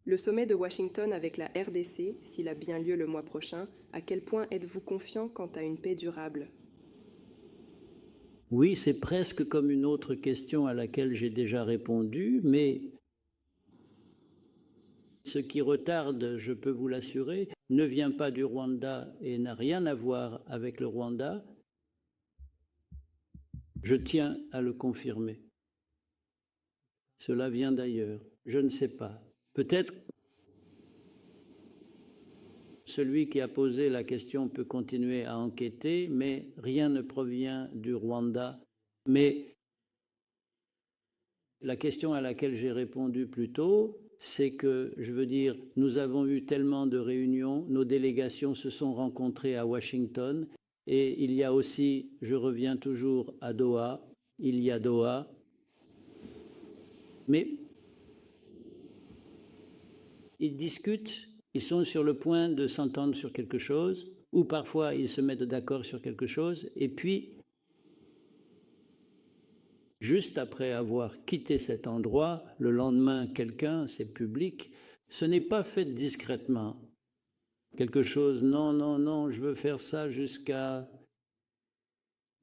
Le sommet de Washington avec la RDC, s'il a bien lieu le mois prochain, à quel point êtes-vous confiant quant à une paix durable? Oui, c'est presque comme une autre question à laquelle j'ai déjà répondu, mais ce qui retarde, je peux vous l'assurer, ne vient pas du Rwanda et n'a rien à voir avec le Rwanda. Je tiens à le confirmer. Cela vient d'ailleurs. Je ne sais pas. Peut-être celui qui a posé la question peut continuer à enquêter, mais rien ne provient du Rwanda. Mais la question à laquelle j'ai répondu plus tôt, c'est que, je veux dire, nous avons eu tellement de réunions, nos délégations se sont rencontrées à Washington, et il y a aussi, je reviens toujours à Doha, il y a Doha, mais ils discutent, ils sont sur le point de s'entendre sur quelque chose, ou parfois ils se mettent d'accord sur quelque chose, et puis, juste après avoir quitté cet endroit, le lendemain, quelqu'un, c'est public, ce n'est pas fait discrètement. Quelque chose, non, non, non, je veux faire ça jusqu'à...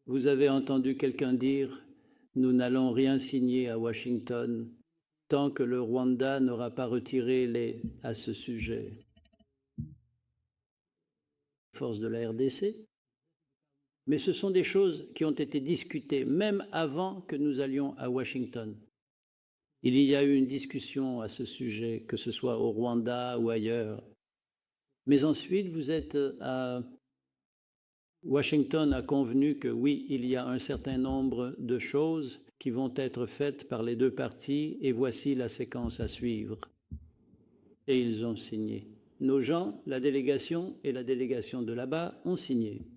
Vous avez entendu quelqu'un dire, nous n'allons rien signer à Washington tant que le Rwanda n'aura pas retiré à ce sujet force de la RDC. Mais ce sont des choses qui ont été discutées même avant que nous allions à Washington. Il y a eu une discussion à ce sujet, que ce soit au Rwanda ou ailleurs. Mais ensuite, vous êtes à... Washington a convenu que oui, il y a un certain nombre de choses qui vont être faites par les deux parties et voici la séquence à suivre. Et ils ont signé. Nos gens, la délégation et la délégation de là-bas ont signé.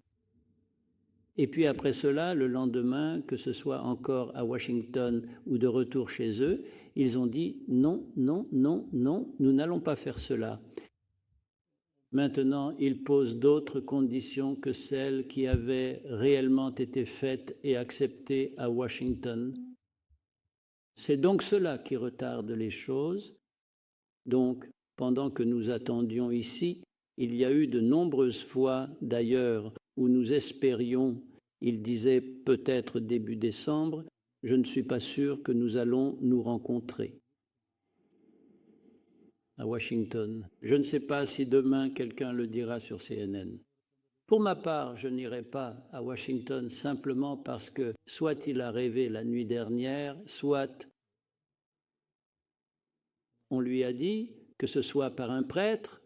Et puis après cela, le lendemain, que ce soit encore à Washington ou de retour chez eux, ils ont dit non, non, non, non, nous n'allons pas faire cela. Maintenant, ils posent d'autres conditions que celles qui avaient réellement été faites et acceptées à Washington. C'est donc cela qui retarde les choses. Donc, pendant que nous attendions ici, il y a eu de nombreuses fois d'ailleurs où nous espérions, il disait peut-être début décembre, je ne suis pas sûr que nous allons nous rencontrer à Washington. Je ne sais pas si demain quelqu'un le dira sur CNN. Pour ma part, je n'irai pas à Washington simplement parce que soit il a rêvé la nuit dernière, soit on lui a dit, que ce soit par un prêtre,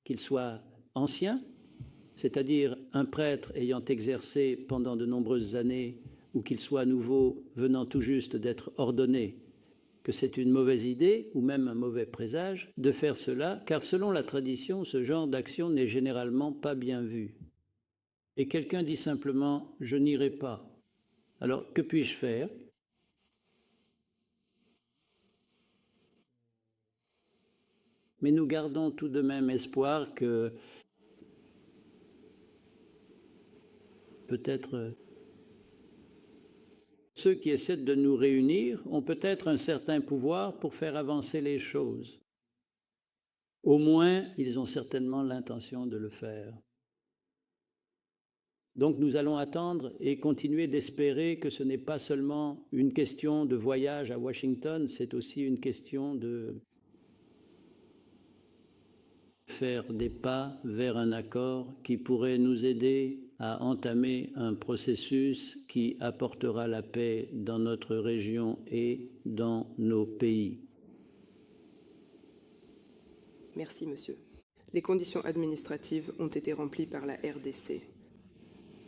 qu'il soit ancien, c'est-à-dire un prêtre ayant exercé pendant de nombreuses années, ou qu'il soit nouveau venant tout juste d'être ordonné, que c'est une mauvaise idée ou même un mauvais présage de faire cela, car selon la tradition, ce genre d'action n'est généralement pas bien vu. Et quelqu'un dit simplement « je n'irai pas ». Alors, que puis-je faire? Mais nous gardons tout de même espoir que peut-être ceux qui essaient de nous réunir ont peut-être un certain pouvoir pour faire avancer les choses. Au moins, ils ont certainement l'intention de le faire. Donc nous allons attendre et continuer d'espérer que ce n'est pas seulement une question de voyage à Washington, c'est aussi une question de faire des pas vers un accord qui pourrait nous aider à entamer un processus qui apportera la paix dans notre région et dans nos pays. Merci, monsieur. Les conditions administratives ont été remplies par la RDC.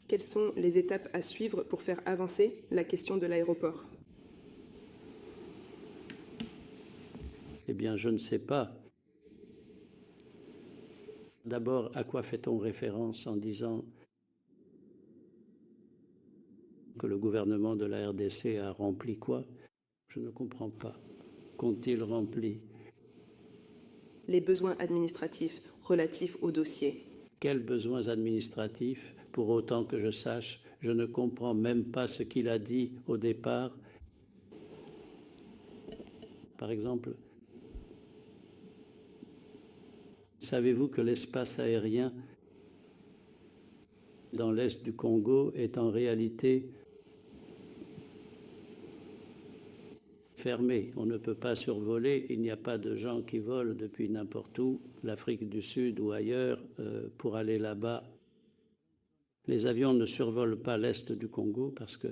Quelles sont les étapes à suivre pour faire avancer la question de l'aéroport? Eh bien, je ne sais pas. D'abord, à quoi fait-on référence en disant que le gouvernement de la RDC a rempli quoi? Je ne comprends pas. Qu'ont-ils rempli? Les besoins administratifs relatifs au dossier. Quels besoins administratifs? Pour autant que je sache, je ne comprends même pas ce qu'il a dit au départ. Par exemple, Savez-vous que l'espace aérien dans l'est du Congo est en réalité fermé. On ne peut pas survoler, il n'y a pas de gens qui volent depuis n'importe où, l'Afrique du Sud ou ailleurs, pour aller là-bas. Les avions ne survolent pas l'est du Congo parce que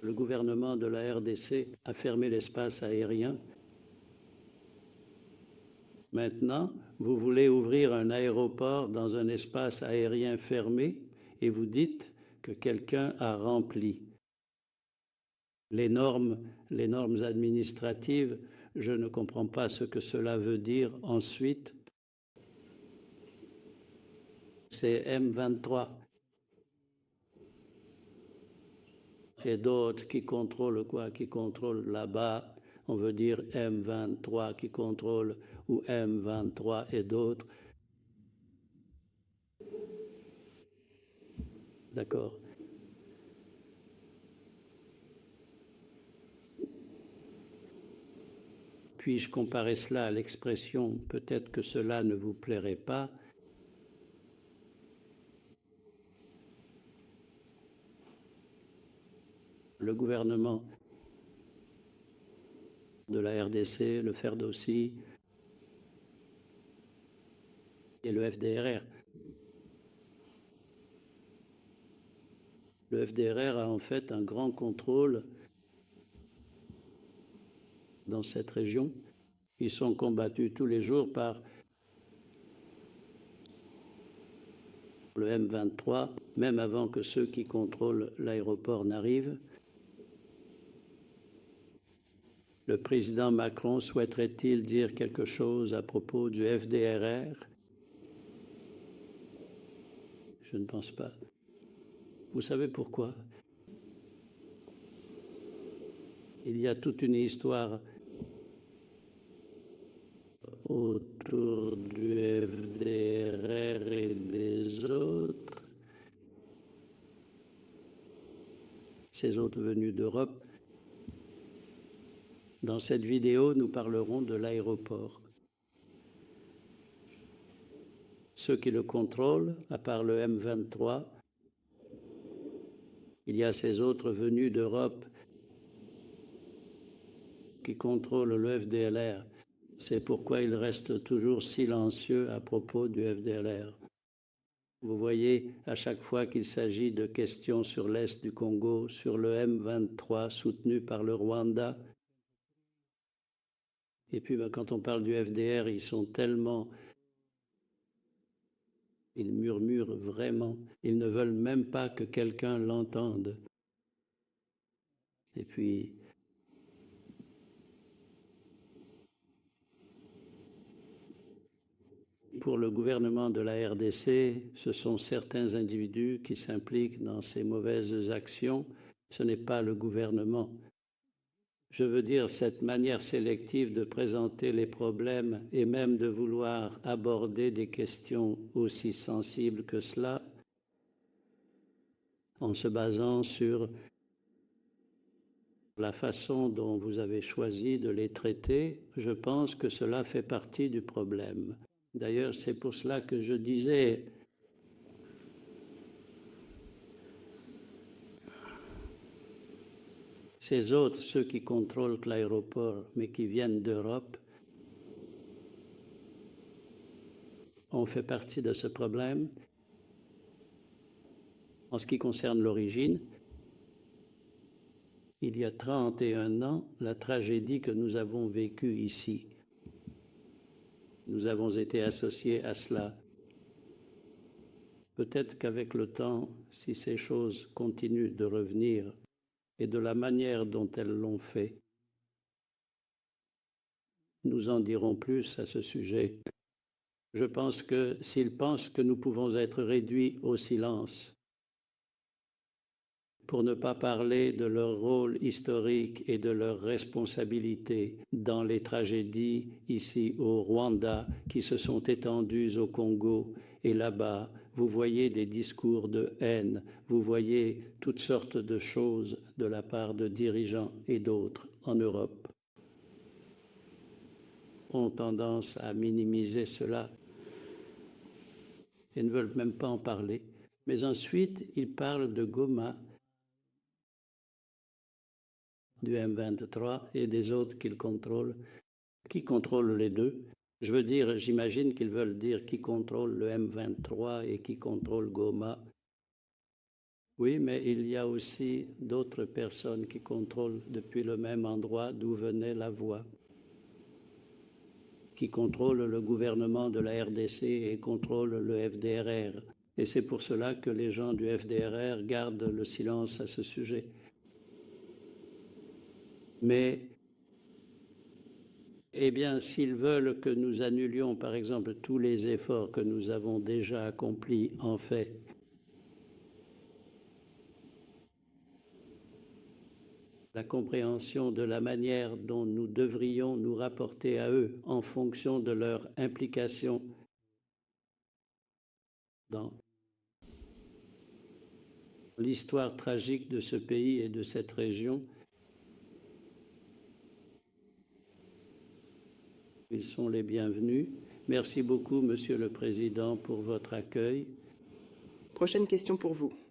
le gouvernement de la RDC a fermé l'espace aérien. Maintenant, vous voulez ouvrir un aéroport dans un espace aérien fermé et vous dites que quelqu'un a rempli les normes administratives. Je ne comprends pas ce que cela veut dire ensuite. C'est M23 et d'autres qui contrôlent quoi? Qui contrôlent là-bas. On veut dire M23 qui contrôle ou M23 et d'autres. D'accord. Puis-je comparer cela à l'expression « peut-être que cela ne vous plairait pas » ? Le gouvernement de la RDC, le FERDOSI et le FDRR. Le FDRR a en fait un grand contrôle dans cette région. Ils sont combattus tous les jours par le M23, même avant que ceux qui contrôlent l'aéroport n'arrivent. Le président Macron souhaiterait-il dire quelque chose à propos du FDRR? Je ne pense pas. Vous savez pourquoi? Il y a toute une histoire autour du FDRR et des autres, ces autres venus d'Europe. Dans cette vidéo, nous parlerons de l'aéroport. Ceux qui le contrôlent, à part le M23, il y a ces autres venus d'Europe qui contrôlent le FDLR. C'est pourquoi il reste toujours silencieux à propos du FDLR. Vous voyez, à chaque fois qu'il s'agit de questions sur l'Est du Congo, sur le M23 soutenu par le Rwanda, et puis quand on parle du FDR, ils sont tellement... Ils murmurent vraiment. Ils ne veulent même pas que quelqu'un l'entende. Et puis... Pour le gouvernement de la RDC, ce sont certains individus qui s'impliquent dans ces mauvaises actions. Ce n'est pas le gouvernement. Je veux dire, cette manière sélective de présenter les problèmes et même de vouloir aborder des questions aussi sensibles que cela, en se basant sur la façon dont vous avez choisi de les traiter, je pense que cela fait partie du problème. D'ailleurs, c'est pour cela que je disais... Ces autres, ceux qui contrôlent l'aéroport, mais qui viennent d'Europe, ont fait partie de ce problème. En ce qui concerne l'origine, il y a 31 ans, la tragédie que nous avons vécue ici, nous avons été associés à cela. Peut-être qu'avec le temps, si ces choses continuent de revenir, et de la manière dont elles l'ont fait, nous en dirons plus à ce sujet. Je pense que s'ils pensent que nous pouvons être réduits au silence pour ne pas parler de leur rôle historique et de leur responsabilité dans les tragédies ici au Rwanda qui se sont étendues au Congo et là-bas, vous voyez des discours de haine, vous voyez toutes sortes de choses de la part de dirigeants et d'autres en Europe. ont tendance à minimiser cela et ne veulent même pas en parler. Mais ensuite, ils parlent de Goma, du M23 et des autres qu'ils contrôlent. Qui contrôle les deux? Je veux dire, j'imagine qu'ils veulent dire qui contrôle le M23 et qui contrôle Goma. Oui, mais il y a aussi d'autres personnes qui contrôlent depuis le même endroit d'où venait la voix, qui contrôlent le gouvernement de la RDC et contrôlent le FDRR. Et c'est pour cela que les gens du FDRR gardent le silence à ce sujet. Mais, eh bien, s'ils veulent que nous annulions, par exemple, tous les efforts que nous avons déjà accomplis, en fait, la compréhension de la manière dont nous devrions nous rapporter à eux en fonction de leur implication dans l'histoire tragique de ce pays et de cette région. Ils sont les bienvenus. Merci beaucoup, Monsieur le Président, pour votre accueil. Prochaine question pour vous.